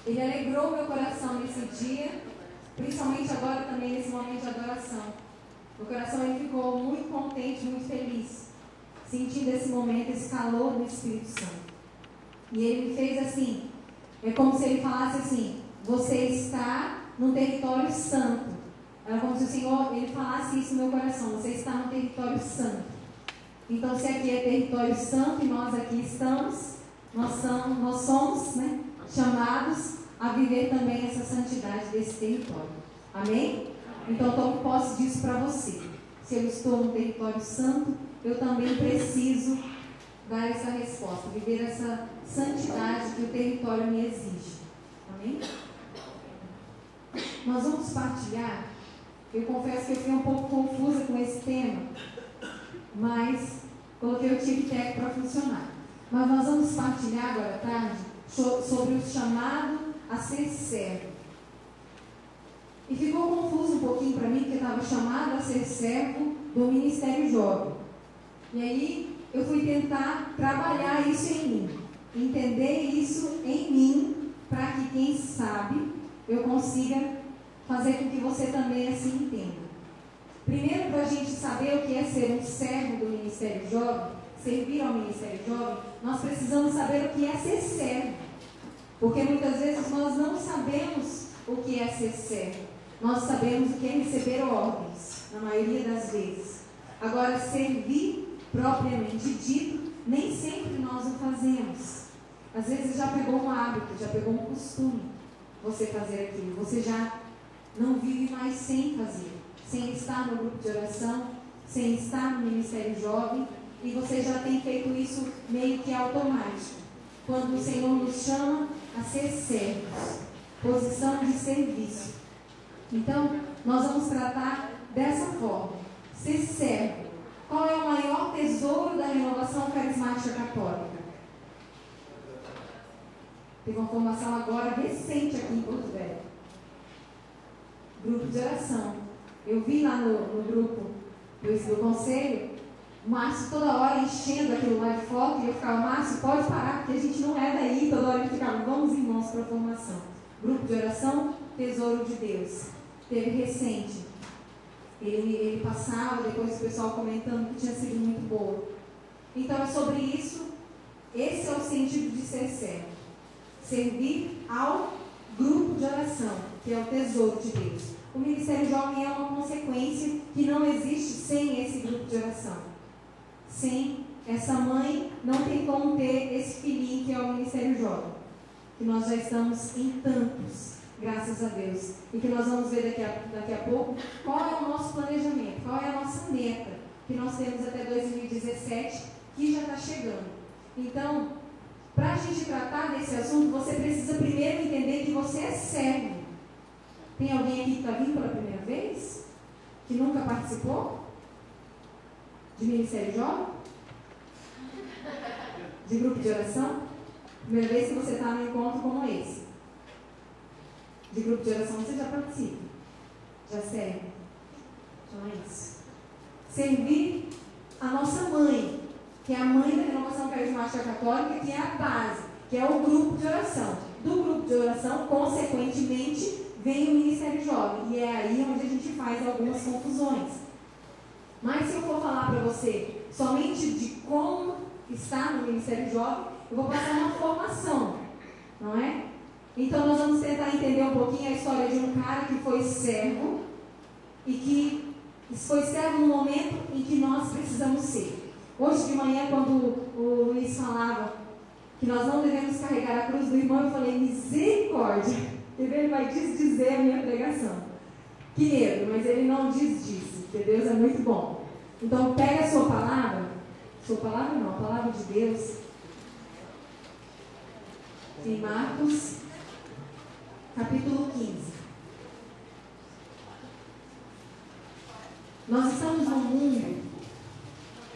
ele alegrou meu coração nesse dia, principalmente agora também nesse momento de adoração. Meu coração ele ficou muito contente, muito feliz, sentindo esse momento, esse calor do Espírito Santo. E ele me fez assim, é como se ele falasse assim: você está no território santo. Era como se o Senhor, ele falasse isso no meu coração: você está no território santo. Então, se aqui é território santo e nós aqui estamos, nós somos, né, chamados a viver também essa santidade desse território. Amém? Então, tome posse disso para você. Se eu estou no território santo, eu também preciso dar essa resposta, viver essa santidade que o território me exige. Amém? Nós vamos partilhar. Eu confesso que eu fiquei um pouco confusa com esse tema, mas coloquei o tic-tac para funcionar. Mas nós vamos partilhar agora à tarde sobre o chamado a ser servo. E ficou confuso um pouquinho para mim, porque eu estava chamado a ser servo do Ministério Jovem. E aí eu fui tentar trabalhar isso em mim, entender isso em mim, para que, quem sabe, eu consiga fazer com que você também assim entenda. Primeiro, para a gente saber o que é ser um servo do Ministério Jovem, servir ao Ministério Jovem, nós precisamos saber o que é ser servo. Porque muitas vezes nós não sabemos o que é ser servo. Nós sabemos o que é receber ordens, na maioria das vezes. Agora, servir propriamente dito, nem sempre nós o fazemos. Às vezes já pegou um hábito, já pegou um costume você fazer aquilo. Você já não vive mais sem fazer, sem estar no grupo de oração, sem estar no Ministério Jovem, e você já tem feito isso meio que automático. Quando o Senhor nos chama a ser servos, posição de serviço. Então, nós vamos tratar dessa forma. Ser servo. Qual é o maior tesouro da renovação carismática católica? Teve uma formação agora recente aqui em Porto Velho. Grupo de oração. Eu vi lá no grupo do conselho, o Márcio toda hora enchendo aquilo lá de foto, e eu ficava: Márcio, pode parar, porque a gente não é daí. Toda hora ele ficava: vamos, irmãos, para a formação. Grupo de oração, Tesouro de Deus. Teve recente. Ele passava, depois o pessoal comentando que tinha sido muito boa. Então é sobre isso. Esse é o sentido de ser servo. Servir ao grupo de oração, que é o tesouro de Deus. O Ministério Jovem é uma consequência que não existe sem esse grupo de oração. Sem essa mãe, não tem como ter esse filhinho que é o Ministério Jovem. Que nós já estamos em tantos, graças a Deus. E que nós vamos ver daqui a pouco qual é o nosso planejamento, qual é a nossa meta, que nós temos até 2017, que já está chegando. Então, para a gente tratar desse assunto, você precisa primeiro entender que você é servo. Tem alguém aqui que está vindo pela primeira vez? Que nunca participou de Ministério Jovem? De grupo de oração? Primeira vez que você está num encontro como esse. De grupo de oração você já participa. Já serve. Então é isso. Servir a nossa mãe, que é a mãe da renovação carismática católica, que é a base, que é o grupo de oração. Do grupo de oração, consequentemente, vem o Ministério Jovem. E é aí onde a gente faz algumas confusões. Mas se eu for falar para você somente de como está no Ministério Jovem, eu vou passar uma formação, não é? Então nós vamos tentar entender um pouquinho a história de um cara que foi servo e que foi servo no momento em que nós precisamos ser. Hoje de manhã, quando o Luiz falava que nós não devemos carregar a cruz do irmão, eu falei: misericórdia! Ele vai desdizer a minha pregação. Que medo, mas ele não desdiz, porque Deus é muito bom. Então pega a sua palavra não, a palavra de Deus, em Marcos, capítulo 15. Nós estamos num mundo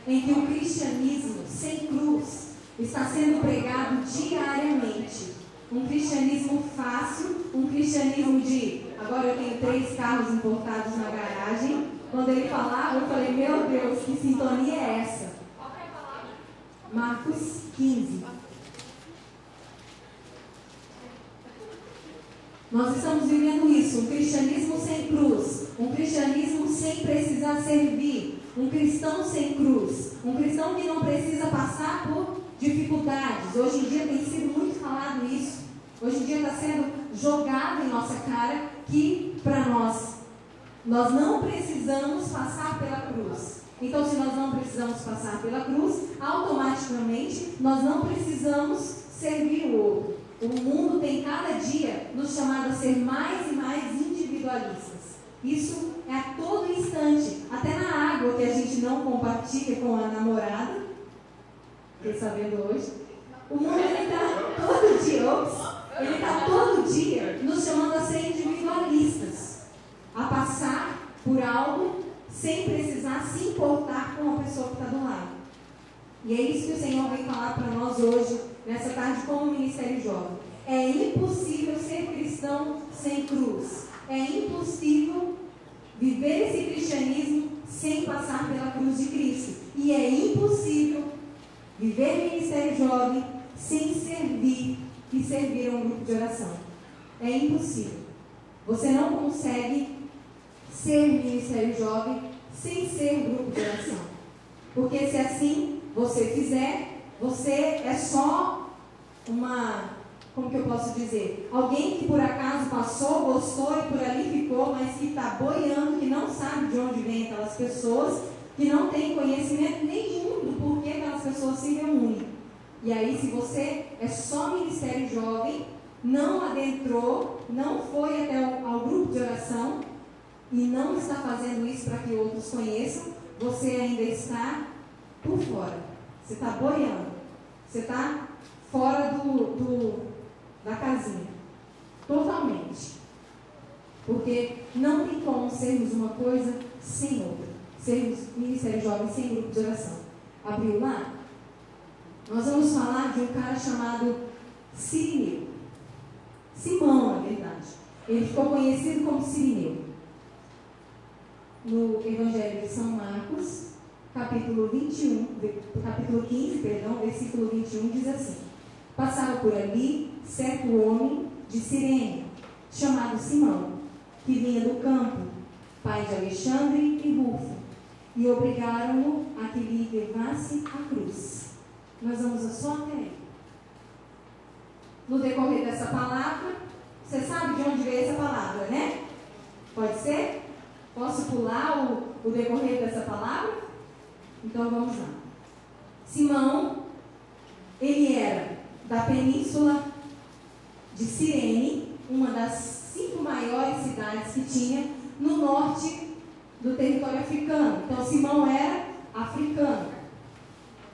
em que o cristianismo sem cruz está sendo pregado diariamente. Um cristianismo fácil, um cristianismo de agora eu tenho 3 carros importados na garagem. Quando ele falava, eu falei: meu Deus, que sintonia é essa? Marcos 15. Nós estamos vivendo isso, um cristianismo sem cruz, um cristianismo sem precisar servir, um cristão sem cruz, um cristão que não precisa passar por dificuldades. Hoje em dia tem sido muito falado isso. Hoje em dia está sendo jogado em nossa cara que para nós não precisamos passar pela cruz. Então, se nós não precisamos passar pela cruz, automaticamente nós não precisamos servir o outro. O mundo tem cada dia nos chamado a ser mais e mais individualistas. Isso é a todo instante. Até na água que a gente não compartilha com a namorada. Fiquei sabendo hoje. O mundo está todo dia, ele está todo dia nos chamando a ser individualistas. A passar por algo sem precisar se importar com a pessoa que está do lado. E é isso que o Senhor vem falar para nós hoje, nessa tarde, como Ministério Jovem. É impossível ser cristão sem cruz. É impossível viver esse cristianismo sem passar pela cruz de Cristo. E é impossível viver Ministério Jovem sem servir e servir a um grupo de oração. É impossível. Você não consegue ser Ministério Jovem sem ser grupo de oração. Porque se assim você fizer, você é só como que eu posso dizer? Alguém que por acaso passou, gostou e por ali ficou, mas que está boiando, que não sabe de onde vem aquelas pessoas, que não tem conhecimento nenhum do porquê aquelas pessoas se reúnem. E aí, se você é só Ministério Jovem, não adentrou, não foi até ao grupo de oração e não está fazendo isso para que outros conheçam, você ainda está por fora. Você está boiando. Você está fora da casinha. Totalmente. Porque não tem como sermos uma coisa sem outra. Sermos Ministério Jovem sem grupo de oração. Abriu lá? Nós vamos falar de um cara chamado Cirineu. Simão, na verdade. Ele ficou conhecido como Cirineu. No Evangelho de São Marcos, capítulo 15, versículo 21, diz assim: passava por ali certo homem de Cirene, chamado Simão, que vinha do campo, pai de Alexandre e Rufo, e obrigaram-no a que lhe levasse a cruz. Nós vamos só até aí. No decorrer dessa palavra, você sabe de onde veio essa palavra, né? Pode ser? Posso pular o decorrer dessa palavra? Então vamos lá. Simão, ele era da península de Cirene, uma das 5 maiores cidades que tinha no norte do território africano. Então Simão era africano.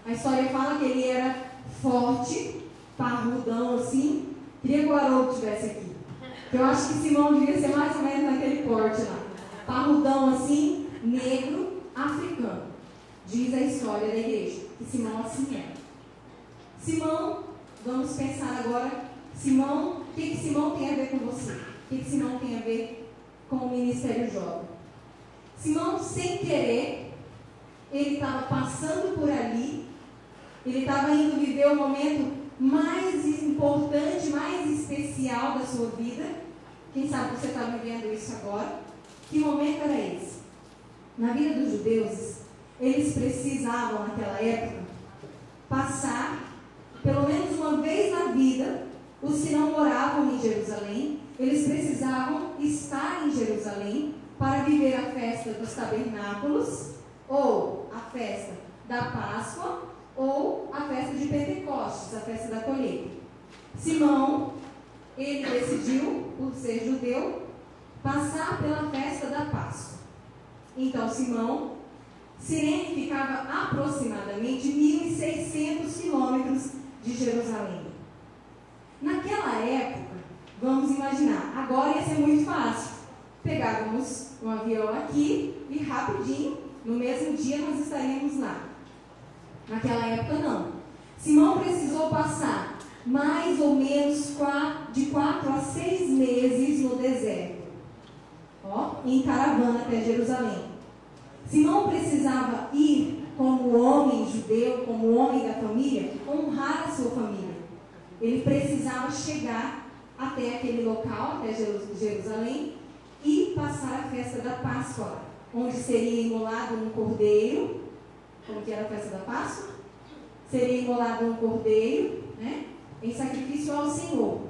A história fala que ele era forte, parrudão assim. Queria que o Haroldo estivesse aqui. Eu acho que Simão devia ser mais ou menos naquele porte lá. Parrudão assim, negro, africano. Diz a história da igreja, que Simão assim era. Simão, vamos pensar agora, Simão, o que Simão tem a ver com você? O que Simão tem a ver com o Ministério Jovem? Simão, sem querer, ele estava passando por ali, ele estava indo viver o momento mais importante, mais especial da sua vida. Quem sabe você está vivendo isso agora? Que momento era esse? Na vida dos judeus, eles precisavam, naquela época, passar, pelo menos uma vez na vida, os que não moravam em Jerusalém, eles precisavam estar em Jerusalém para viver a festa dos tabernáculos, ou a festa da Páscoa, ou a festa de Pentecostes, a festa da colheita. Simão, ele decidiu, por ser judeu, passar pela festa da Páscoa. Então, Simão, Cirene ficava aproximadamente 1.600 quilômetros de Jerusalém. Naquela época, vamos imaginar, agora ia ser muito fácil. Pegávamos um avião aqui e rapidinho, no mesmo dia, nós estaríamos lá. Naquela época, não. Simão precisou passar mais ou menos de 4 a 6 meses no deserto, em caravana até Jerusalém. Simão precisava ir como homem judeu, como homem da família, honrar a sua família. Ele precisava chegar até aquele local, até Jerusalém, e passar a festa da Páscoa, onde seria imolado um cordeiro. Como que era a festa da Páscoa? Seria imolado um cordeiro, né, em sacrifício ao Senhor.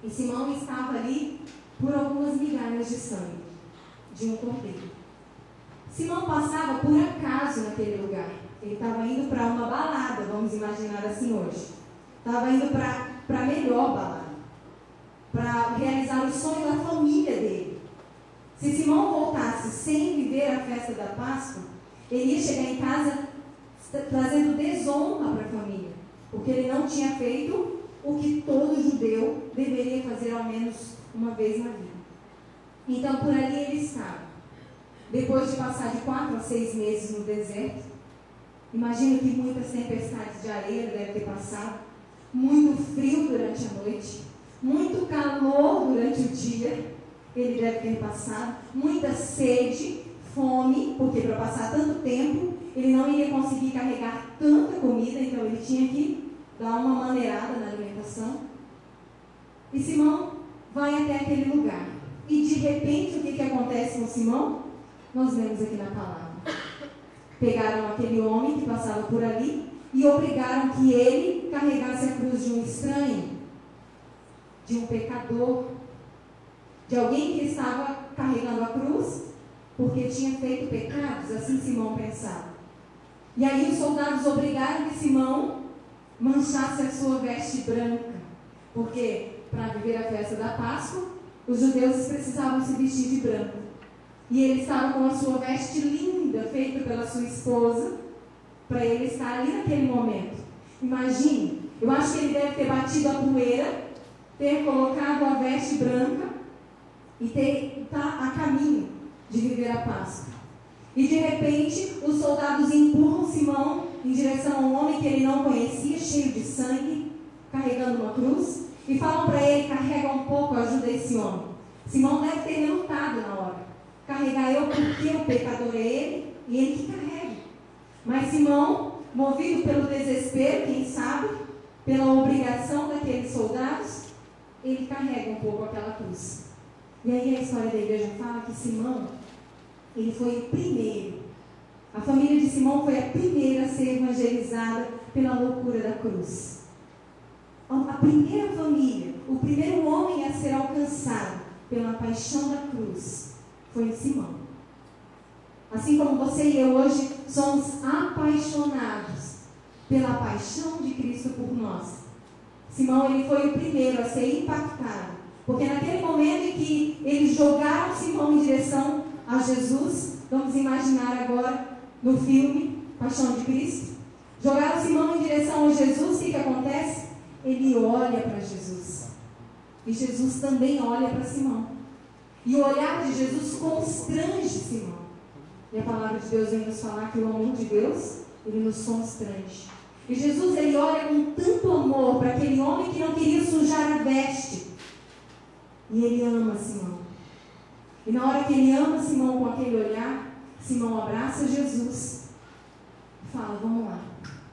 E Simão estava ali por algumas migalhas de sangue de um cordeiro. Simão passava por acaso naquele lugar. Ele estava indo para uma balada, vamos imaginar assim hoje. Estava indo para a melhor balada, para realizar o sonho da família dele. Se Simão voltasse sem viver a festa da Páscoa, ele ia chegar em casa trazendo desonra para a família, porque ele não tinha feito o que todo judeu deveria fazer ao menos uma vez na vida. Então por ali ele estava. Depois de passar de 4 a 6 meses no deserto, imagino que muitas tempestades de areia deve ter passado, muito frio durante a noite, muito calor durante o dia, ele deve ter passado, muita sede, fome, porque para passar tanto tempo, ele não ia conseguir carregar tanta comida, então ele tinha que dar uma maneirada na alimentação. E Simão vai até aquele lugar. E de repente, o que acontece com Simão? Nós lemos aqui na palavra. Pegaram aquele homem que passava por ali e obrigaram que ele carregasse a cruz de um estranho, de um pecador, de alguém que estava carregando a cruz porque tinha feito pecados, assim Simão pensava. E aí os soldados obrigaram que Simão manchasse a sua veste branca, porque para viver a festa da Páscoa, os judeus precisavam se vestir de branco. E ele estava com a sua veste linda, feita pela sua esposa, para ele estar ali naquele momento. Imagine, eu acho que ele deve ter batido a poeira, ter colocado a veste branca e estar a caminho de viver a Páscoa. E de repente, os soldados empurram Simão em direção a um homem que ele não conhecia, cheio de sangue, carregando uma cruz, e falam para ele: carrega um pouco, ajuda esse homem. Simão deve ter relutado na hora. Carregar eu porque o pecador é ele, e ele que carrega. Mas Simão, movido pelo desespero, quem sabe, pela obrigação daqueles soldados, ele carrega um pouco aquela cruz. E aí a história da igreja fala que Simão, ele foi o primeiro. A família de Simão foi a primeira a ser evangelizada pela loucura da cruz. A primeira família, o primeiro homem a ser alcançado pela paixão da cruz foi Simão. Assim como você e eu hoje somos apaixonados pela paixão de Cristo por nós. Simão, ele foi o primeiro a ser impactado, porque naquele momento em que eles jogaram Simão em direção a Jesus, vamos imaginar agora no filme Paixão de Cristo, jogaram Simão em direção a Jesus, o que acontece? Ele olha para Jesus, e Jesus também olha para Simão, e o olhar de Jesus constrange Simão. E a palavra de Deus vem nos falar que o amor de Deus, ele nos constrange. E Jesus, ele olha com tanto amor para aquele homem que não queria sujar a veste, e ele ama Simão. E na hora que ele ama Simão com aquele olhar, Simão abraça Jesus e fala: vamos lá,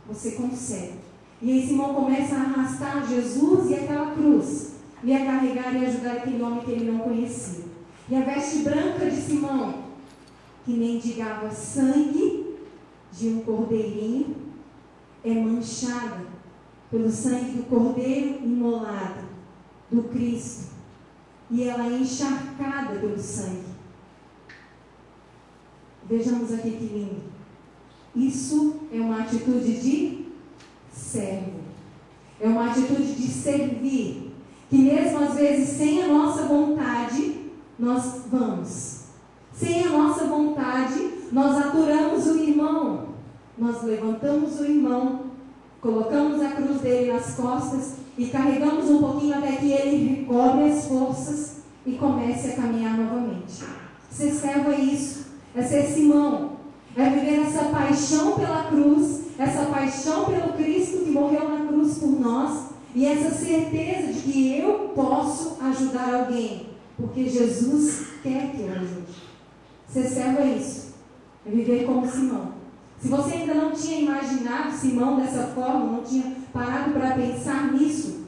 você consegue. E aí Simão começa a arrastar Jesus e aquela cruz, e a carregar e ajudar aquele homem que ele não conhecia. E a veste branca de Simão, que mendigava sangue de um cordeirinho, é manchada pelo sangue do cordeiro imolado, do Cristo. E ela é encharcada pelo sangue. Vejamos aqui que lindo. Isso é uma atitude de servo. É uma atitude de servir. Que mesmo às vezes sem a nossa vontade, nós vamos. Sem a nossa vontade, nós aturamos o irmão. Nós levantamos o irmão, colocamos a cruz dele nas costas e carregamos um pouquinho até que ele recobre as forças e comece a caminhar novamente. Ser servo é isso, é ser Simão, é viver essa paixão pela cruz, essa paixão pelo Cristo que morreu na cruz por nós, e essa certeza de que eu posso ajudar alguém, porque Jesus quer que eu ajude. Ser servo é isso, é viver como Simão. Se você ainda não tinha imaginado Simão dessa forma, não tinha parado para pensar nisso,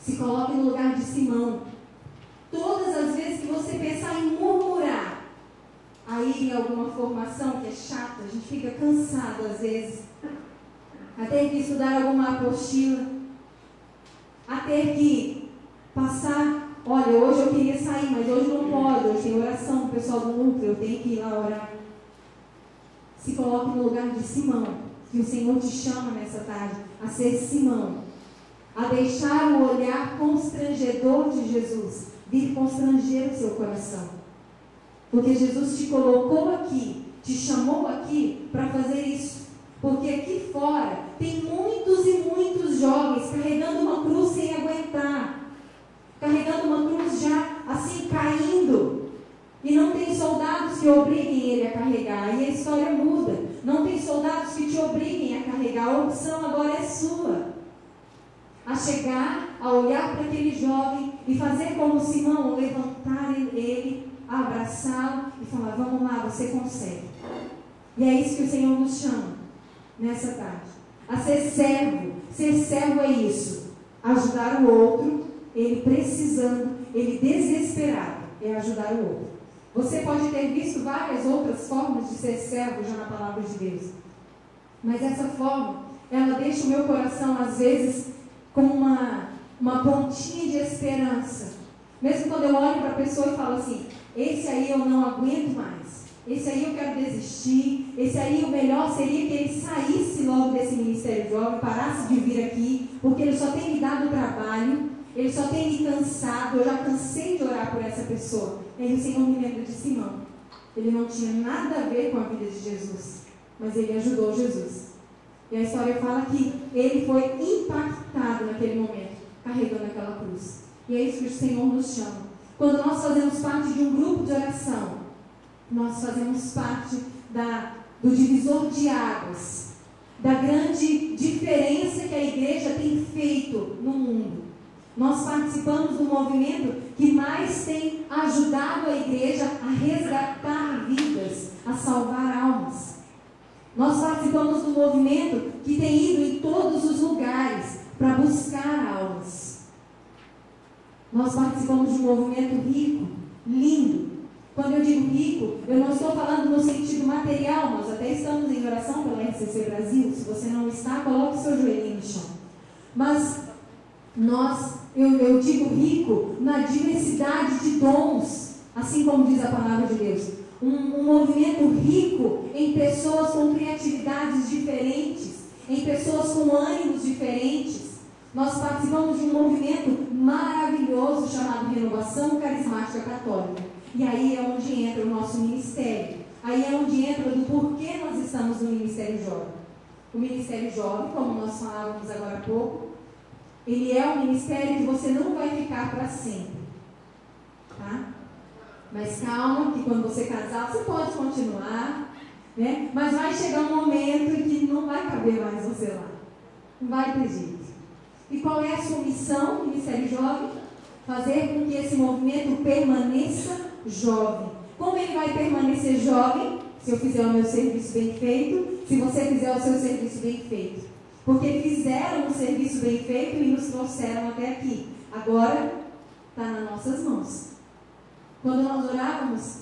Se coloque no lugar de Simão. Todas as vezes que você pensar em murmurar, aí em alguma formação que é chata, a gente fica cansado às vezes, a ter que estudar alguma apostila, a ter que passar, olha, hoje eu queria sair, mas hoje não pode, hoje tem oração com o pessoal do núcleo, eu tenho que ir lá orar. Se coloque no lugar de Simão, que o Senhor te chama nessa tarde, a ser Simão, a deixar o olhar constrangedor de Jesus vir constranger o seu coração. Porque Jesus te colocou aqui, te chamou aqui para fazer isso. Porque aqui fora tem muitos e muitos jovens carregando uma cruz sem aguentar, carregando uma cruz já assim caindo, e não tem soldados que obriguem ele a carregar, e a história muda. Não tem soldados que te obriguem a carregar, a opção agora é sua. A chegar, a olhar para aquele jovem e fazer como Simão, levantar ele, abraçá-lo e falar, vamos lá, você consegue. E é isso que o Senhor nos chama nessa tarde, a ser servo. Ser servo é isso, ajudar o outro, ele precisando, ele desesperado, é ajudar o outro. Você pode ter visto várias outras formas de ser servo já na palavra de Deus, mas essa forma, ela deixa o meu coração às vezes com uma pontinha de esperança, mesmo quando eu olho para a pessoa e falo assim, esse aí eu não aguento mais, esse aí eu quero desistir, esse aí o melhor seria que ele saísse logo desse ministério jovem, parasse de vir aqui, porque ele só tem me dado trabalho, ele só tem me cansado, eu já cansei de orar por essa pessoa. E aí o Senhor me lembra de Simão. Ele não tinha nada a ver com a vida de Jesus, mas ele ajudou Jesus. E a história fala que ele foi impactado naquele momento, carregando aquela cruz. E é isso que o Senhor nos chama. Quando nós fazemos parte de um grupo de oração, nós fazemos parte do divisor de águas, da grande diferença que a igreja tem feito no mundo. Nós participamos do movimento que mais tem ajudado a igreja a resgatar vidas, a salvar almas. Nós participamos do movimento que tem ido em todos os lugares para buscar almas. Nós participamos de um movimento rico, lindo. Quando eu digo rico, eu não estou falando no sentido material. Nós até estamos em oração pela RCC Brasil. Se você não está, coloque seu joelhinho no chão. Mas eu digo rico na diversidade de dons, assim como diz a palavra de Deus. Um movimento rico em pessoas com criatividades diferentes, em pessoas com ânimos diferentes. Nós participamos de um movimento maravilhoso chamado Renovação Carismática Católica. E aí é onde entra o nosso ministério. Aí é onde entra do porquê nós estamos no Ministério Jovem. O Ministério Jovem, como nós falávamos agora há pouco, ele é um ministério que você não vai ficar para sempre. Tá? Mas calma, que quando você casar, você pode continuar, né? Mas vai chegar um momento em que não vai caber mais você lá. Não vai ter jeito. E qual é a sua missão no Ministério Jovem? Fazer com que esse movimento permaneça jovem. Como ele vai permanecer jovem? Se eu fizer o meu serviço bem feito, se você fizer o seu serviço bem feito. Porque fizeram um serviço bem feito e nos trouxeram até aqui. Agora está nas nossas mãos. Quando nós orávamos,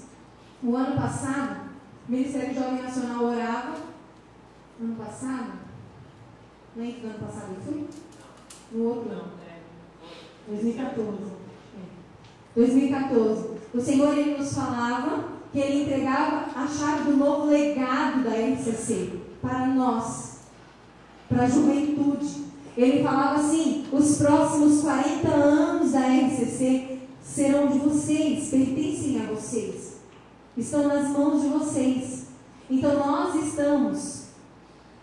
o ano passado, o Ministério Jovem Nacional orava. Ano passado? Não é que no ano passado eu fui? No outro ano. 2014. 2014. O Senhor, Ele nos falava que Ele entregava a chave do novo legado da RCC para nós, para a juventude. Ele falava assim, os próximos 40 anos da RCC serão de vocês, pertencem a vocês. Estão nas mãos de vocês. Então nós estamos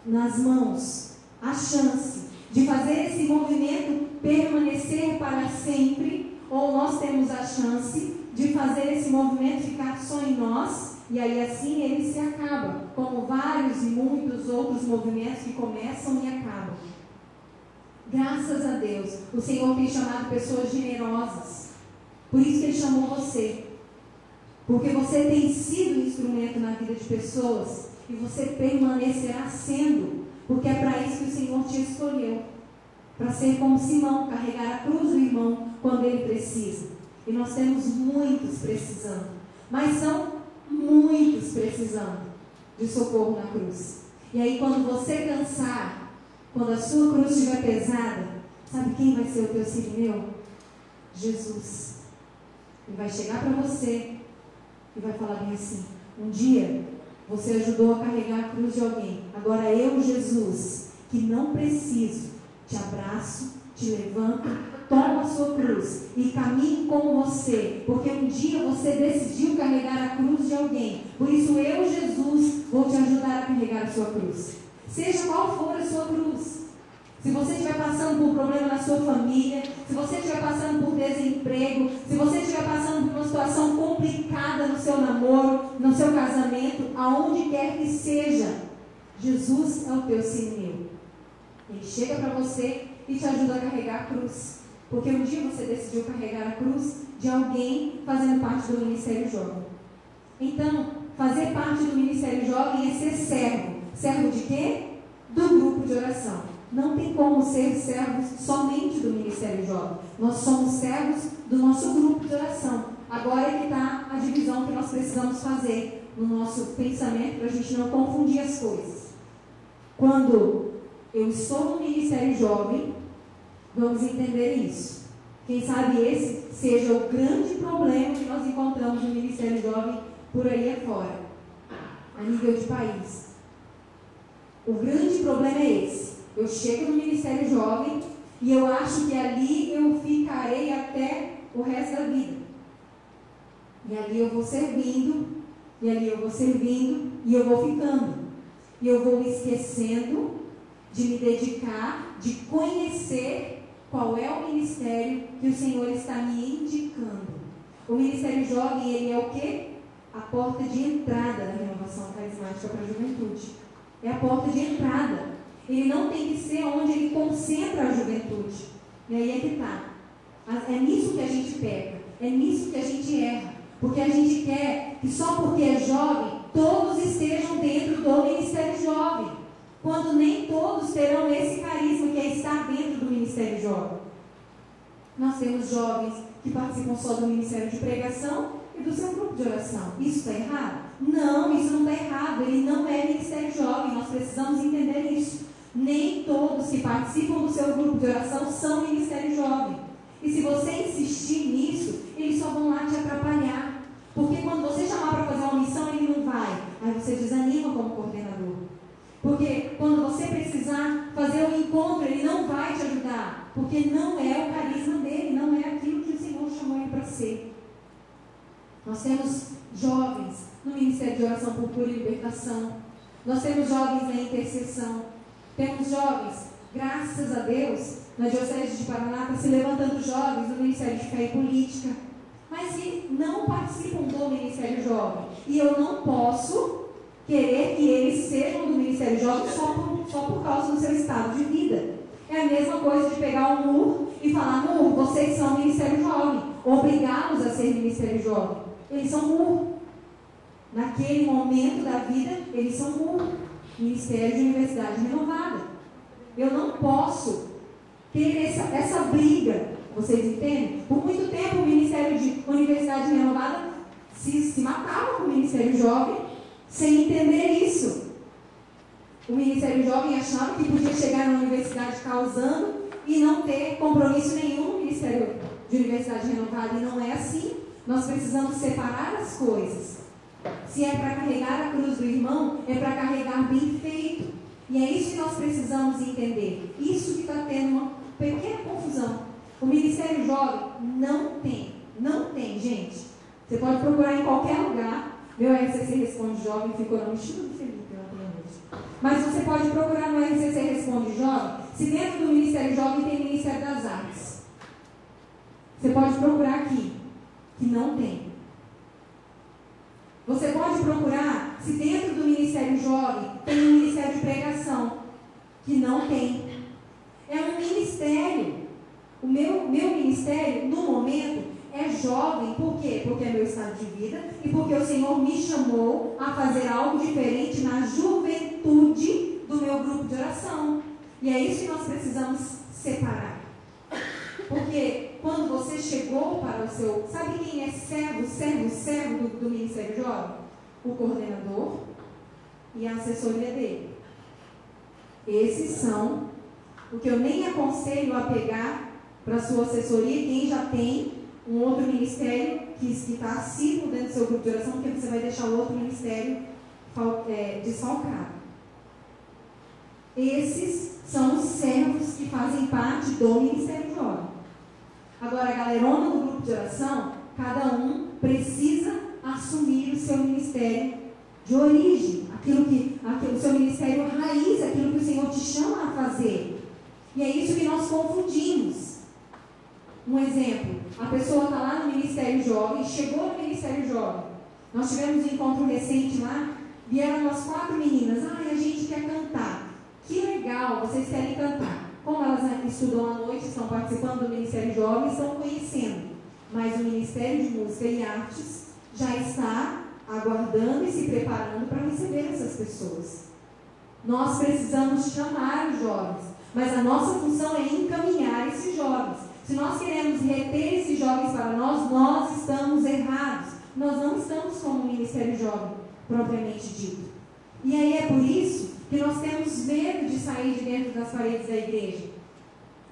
nas mãos, a chance de fazer esse movimento permanecer para sempre, ou nós temos a chance de fazer esse movimento ficar só em nós, e aí assim ele se acaba, como vários e muitos outros movimentos que começam e acabam. Graças a Deus, o Senhor tem chamado pessoas generosas, por isso que Ele chamou você, porque você tem sido instrumento na vida de pessoas, e você permanecerá sendo, porque é para isso que o Senhor te escolheu. para ser como Simão, carregar a cruz do irmão quando ele precisa. E nós temos muitos precisando, mas são muitos precisando de socorro na cruz. E aí quando você cansar, quando a sua cruz estiver pesada, sabe quem vai ser o teu sirineu? Jesus. Ele vai chegar para você e vai falar bem assim: um dia você ajudou a carregar a cruz de alguém, agora eu, Jesus, que não preciso, te abraço, te levanto, tomo a sua cruz e caminho com você, porque um dia você decidiu carregar a cruz de alguém. Por isso eu, Jesus, vou te ajudar a carregar a sua cruz, seja qual for a sua cruz. Se você estiver passando por um problema na sua família, se você estiver passando por desemprego, se você estiver passando por uma situação complicada no seu namoro, no seu casamento, aonde quer que seja, Jesus é o teu sirineu. Ele chega para você e te ajuda a carregar a cruz, porque um dia você decidiu carregar a cruz de alguém fazendo parte do Ministério Jovem. Então, fazer parte do Ministério Jovem é ser servo. Servo de quê? Do grupo de oração. Não tem como ser servos somente do Ministério Jovem. Nós somos servos do nosso grupo de oração. Agora é que está a divisão que nós precisamos fazer no nosso pensamento, para a gente não confundir as coisas. Quando eu estou no Ministério Jovem, vamos entender isso. Quem sabe esse seja o grande problema que nós encontramos no Ministério Jovem por aí afora, a nível de país. O grande problema é esse. Eu chego no Ministério Jovem e eu acho que ali eu ficarei até o resto da vida. E ali eu vou servindo, e ali eu vou servindo, e eu vou ficando. E eu vou me esquecendo de me dedicar, de conhecer qual é o ministério que o Senhor está me indicando. O Ministério Jovem, ele é o quê? A porta de entrada da renovação carismática para a juventude. É a porta de entrada. Ele não tem que ser onde ele concentra a juventude. E aí é que está. É nisso que a gente peca. É nisso que a gente erra. Porque a gente quer que só porque é jovem, todos estejam dentro do Ministério Jovem. Quando nem todos terão esse carisma que é estar dentro do Ministério Jovem. Nós temos jovens que participam só do Ministério de Pregação e do seu grupo de oração. Isso está errado? Não, isso não está errado. Ele não é Ministério Jovem. Nós precisamos entender isso. Nem todos que participam do seu grupo de oração são Ministério Jovem. E se você insistir nisso, eles só vão lá te atrapalhar. Porque quando você chamar para fazer uma missão, ele não vai. Aí você desanima como coordenador. Porque quando você precisar fazer um encontro, ele não vai te ajudar. Porque não é o carisma dele, não é aquilo que o Senhor chamou ele para ser. Nós temos jovens no Ministério de Oração por Cura e Libertação. Nós temos jovens na intercessão. Temos jovens, graças a Deus, na Diocese de Paraná, está se levantando jovens no Ministério de Fé e Política, mas que não participam do Ministério Jovem. E eu não posso querer que eles sejam do Ministério Jovem só por causa do seu estado de vida. É a mesma coisa de pegar o MUR e falar: MUR, vocês são Ministério Jovem, obrigá-los a ser Ministério Jovem. Eles são MUR. Naquele momento da vida, eles são MUR. Ministério de Universidade Renovada. Eu não posso ter essa briga, vocês entendem? Por muito tempo o Ministério de Universidade Renovada se matava com o Ministério Jovem sem entender isso. O Ministério Jovem achava que podia chegar na universidade causando e não ter compromisso nenhum no Ministério de Universidade Renovada. E não é assim. Nós precisamos separar as coisas. Se é para carregar a cruz do irmão, é para carregar bem feito. E é isso que nós precisamos entender. Isso que está tendo uma pequena confusão. O Ministério Jovem não tem, gente. Você pode procurar em qualquer lugar. Meu RCC Responde Jovem ficou no estilo do Felipe ontem à noite. Mas você pode procurar no RCC Responde Jovem, se dentro do Ministério Jovem tem Ministério das Artes. Você pode procurar aqui, que não tem. Você pode procurar se dentro do Ministério Jovem tem um Ministério de Pregação, que não tem. É um ministério. O meu ministério, no momento, é jovem. Por quê? Porque é meu estado de vida e porque o Senhor me chamou a fazer algo diferente na juventude do meu grupo de oração. E é isso que nós precisamos separar. Porque quando você chegou para o seu... Sabe quem é servo do Ministério Jovem? O coordenador e a assessoria dele. Esses são o que eu nem aconselho a pegar para a sua assessoria, quem já tem um outro ministério que está assíduo dentro do seu grupo de oração, porque você vai deixar o outro ministério desfalcado. Esses são os servos que fazem parte do Ministério Jovem. Agora, a galerona do grupo de oração, cada um precisa assumir o seu ministério de origem, aquilo o seu ministério raiz, aquilo que o Senhor te chama a fazer. E é isso que nós confundimos. Um exemplo, a pessoa está lá no Ministério Jovem, chegou no Ministério Jovem. Nós tivemos um encontro recente lá, vieram umas 4 meninas. A gente quer cantar. Que legal, vocês querem cantar. Como elas estudam à noite, estão participando do Ministério Jovem, estão conhecendo. Mas o Ministério de Música e Artes já está aguardando e se preparando para receber essas pessoas. Nós precisamos chamar os jovens, mas a nossa função é encaminhar esses jovens. Se nós queremos reter esses jovens para nós estamos errados. Nós não estamos como um Ministério Jovem, propriamente dito. E aí é por isso que nós temos medo de sair de dentro das paredes da igreja.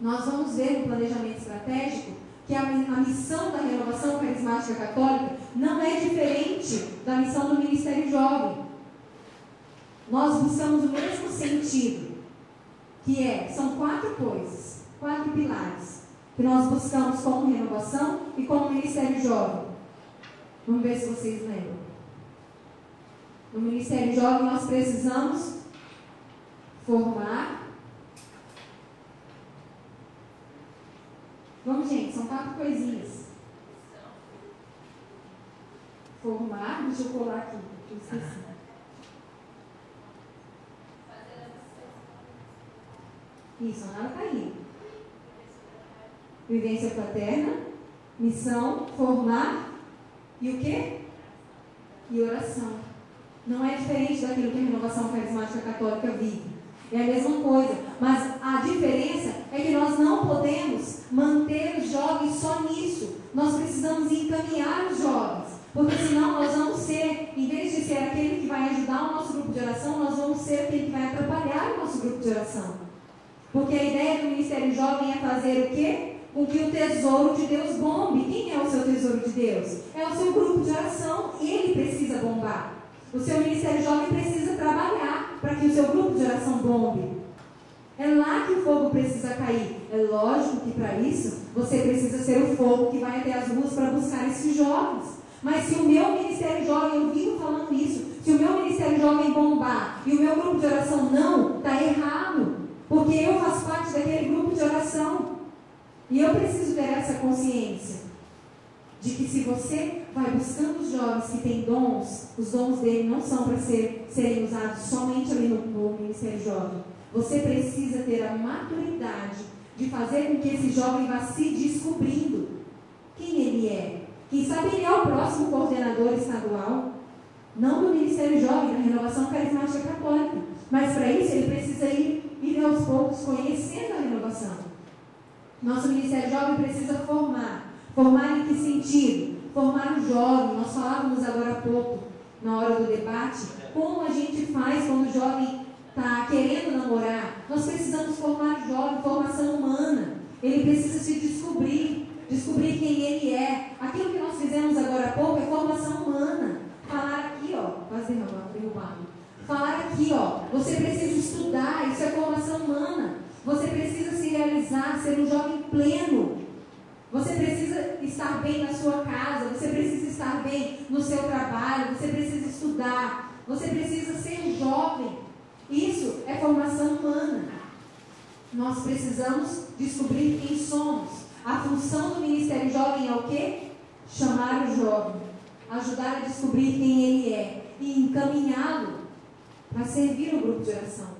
Nós vamos ver no planejamento estratégico que a missão da Renovação Carismática Católica não é diferente da missão do Ministério Jovem. Nós buscamos o mesmo sentido, que são 4 coisas, 4 pilares, que nós buscamos como Renovação e como Ministério Jovem. Vamos ver se vocês lembram. No Ministério Jovem nós precisamos formar. Vamos, gente, são 4 coisinhas. Formar, deixa eu colar aqui, eu esqueci. Isso, nada está aí. Vivência fraterna, missão, formar e o quê? E oração. Não é diferente daquilo que a Renovação Carismática Católica vive. É a mesma coisa, mas a diferença é que nós não podemos manter os jovens só nisso. Nós precisamos encaminhar os jovens, porque senão nós vamos ser, em vez de ser aquele que vai ajudar o nosso grupo de oração, nós vamos ser aquele que vai atrapalhar o nosso grupo de oração. Porque a ideia do Ministério Jovem é fazer o quê? Com que o tesouro de Deus bombe. Quem é o seu tesouro de Deus? É o seu grupo de oração. Ele precisa bombar. O seu Ministério Jovem precisa trabalhar para que o seu grupo de oração bombe. É lá que o fogo precisa cair. É lógico que para isso você precisa ser o fogo que vai até as ruas para buscar esses jovens. Mas se o meu Ministério Jovem, eu vivo falando isso, se o meu Ministério Jovem bombar e o meu grupo de oração não, está errado. Porque eu faço parte daquele grupo de oração. E eu preciso ter essa consciência de que se você vai buscando os jovens que têm dons, os dons dele não são para serem usados somente ali no Ministério Jovem. Você precisa ter a maturidade de fazer com que esse jovem vá se descobrindo quem ele é. Quem sabe ele é o próximo coordenador estadual, não do Ministério Jovem, da Renovação Carismática Católica. Mas para isso ele precisa ir aos poucos conhecendo a renovação. Nosso Ministério Jovem precisa formar. Formar em que sentido? Formar o jovem. Nós falávamos agora há pouco, na hora do debate, como a gente faz quando o jovem está querendo namorar. Nós precisamos formar o jovem, formação humana. Ele precisa se descobrir quem ele é. Aquilo que nós fizemos agora há pouco é formação humana. Falar aqui, quase derrubado. Falar aqui, você precisa estudar, isso é formação humana. Você precisa se realizar, ser um jovem pleno. Você precisa estar bem na sua casa, você precisa estar bem no seu trabalho, você precisa estudar, você precisa ser um jovem. Isso é formação humana. Nós precisamos descobrir quem somos. A função do Ministério Jovem é o quê? Chamar o jovem, ajudar a descobrir quem ele é e encaminhá-lo para servir o grupo de oração.